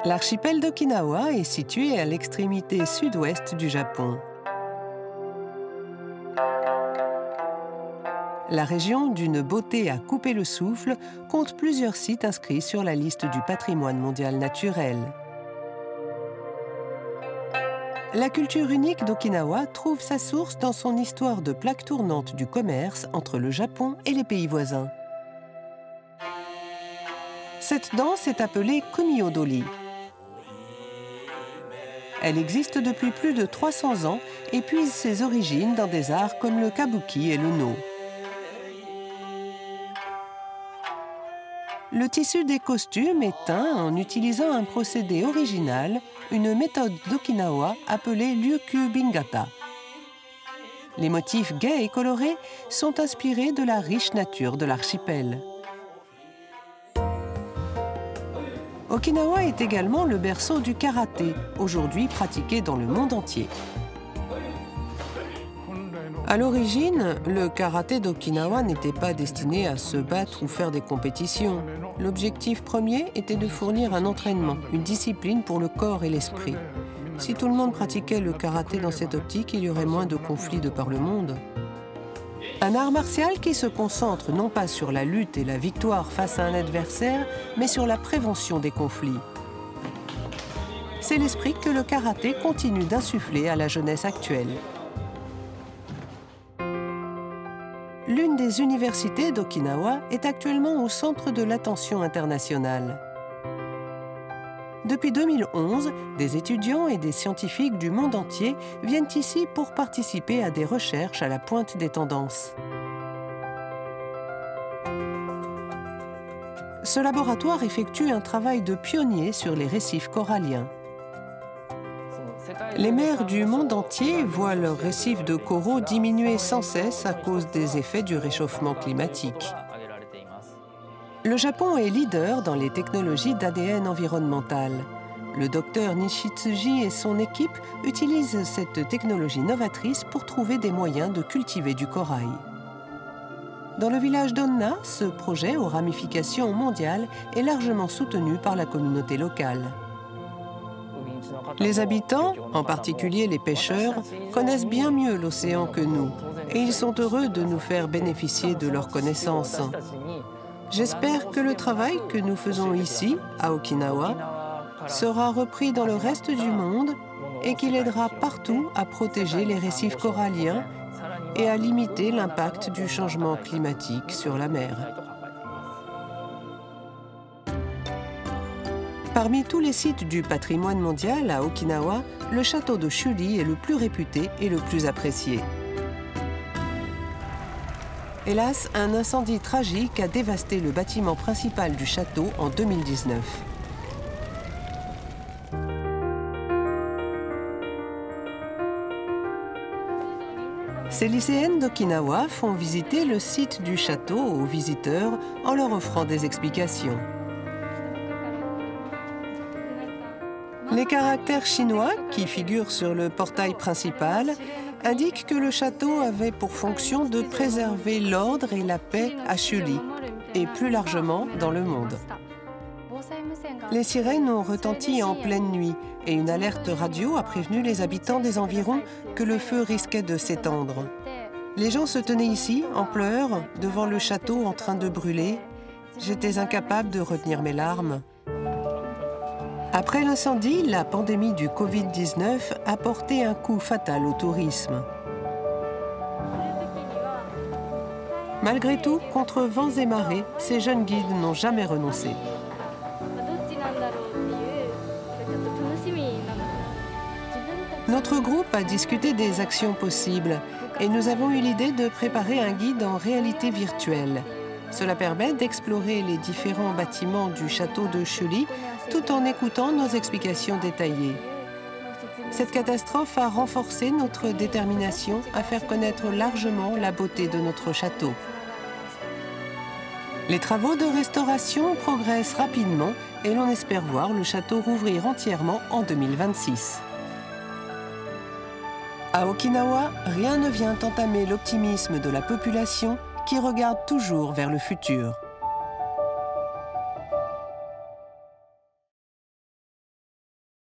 L'archipel d'Okinawa est situé à l'extrémité sud-ouest du Japon. La région, d'une beauté à couper le souffle, compte plusieurs sites inscrits sur la liste du patrimoine mondial naturel. La culture unique d'Okinawa trouve sa source dans son histoire de plaque tournante du commerce entre le Japon et les pays voisins. Cette danse est appelée Kumi-Odori. Elle existe depuis plus de 300 ans et puise ses origines dans des arts comme le kabuki et le no. Le tissu des costumes est teint en utilisant un procédé original, une méthode d'Okinawa appelée Ryukyu Bingata. Les motifs gais et colorés sont inspirés de la riche nature de l'archipel. Okinawa est également le berceau du karaté, aujourd'hui pratiqué dans le monde entier. À l'origine, le karaté d'Okinawa n'était pas destiné à se battre ou faire des compétitions. L'objectif premier était de fournir un entraînement, une discipline pour le corps et l'esprit. Si tout le monde pratiquait le karaté dans cette optique, il y aurait moins de conflits de par le monde. Un art martial qui se concentre non pas sur la lutte et la victoire face à un adversaire, mais sur la prévention des conflits. C'est l'esprit que le karaté continue d'insuffler à la jeunesse actuelle. L'une des universités d'Okinawa est actuellement au centre de l'attention internationale. Depuis 2011, des étudiants et des scientifiques du monde entier viennent ici pour participer à des recherches à la pointe des tendances. Ce laboratoire effectue un travail de pionnier sur les récifs coralliens. Les mers du monde entier voient leurs récifs de coraux diminuer sans cesse à cause des effets du réchauffement climatique. Le Japon est leader dans les technologies d'ADN environnemental. Le docteur Nishitsuji et son équipe utilisent cette technologie novatrice pour trouver des moyens de cultiver du corail. Dans le village d'Onna, ce projet aux ramifications mondiales est largement soutenu par la communauté locale. Les habitants, en particulier les pêcheurs, connaissent bien mieux l'océan que nous et ils sont heureux de nous faire bénéficier de leurs connaissances. J'espère que le travail que nous faisons ici, à Okinawa, sera repris dans le reste du monde et qu'il aidera partout à protéger les récifs coralliens et à limiter l'impact du changement climatique sur la mer. Parmi tous les sites du patrimoine mondial à Okinawa, le château de Shuri est le plus réputé et le plus apprécié. Hélas, un incendie tragique a dévasté le bâtiment principal du château en 2019. Ces lycéennes d'Okinawa font visiter le site du château aux visiteurs en leur offrant des explications. Les caractères chinois, qui figurent sur le portail principal, indiquent que le château avait pour fonction de préserver l'ordre et la paix à Shuri, et plus largement dans le monde. Les sirènes ont retenti en pleine nuit, et une alerte radio a prévenu les habitants des environs que le feu risquait de s'étendre. Les gens se tenaient ici, en pleurs, devant le château en train de brûler. J'étais incapable de retenir mes larmes. Après l'incendie, la pandémie du Covid-19 a porté un coup fatal au tourisme. Malgré tout, contre vents et marées, ces jeunes guides n'ont jamais renoncé. Notre groupe a discuté des actions possibles et nous avons eu l'idée de préparer un guide en réalité virtuelle. Cela permet d'explorer les différents bâtiments du château de Shuri tout en écoutant nos explications détaillées. Cette catastrophe a renforcé notre détermination à faire connaître largement la beauté de notre château. Les travaux de restauration progressent rapidement et l'on espère voir le château rouvrir entièrement en 2026. À Okinawa, rien ne vient entamer l'optimisme de la population qui regarde toujours vers le futur.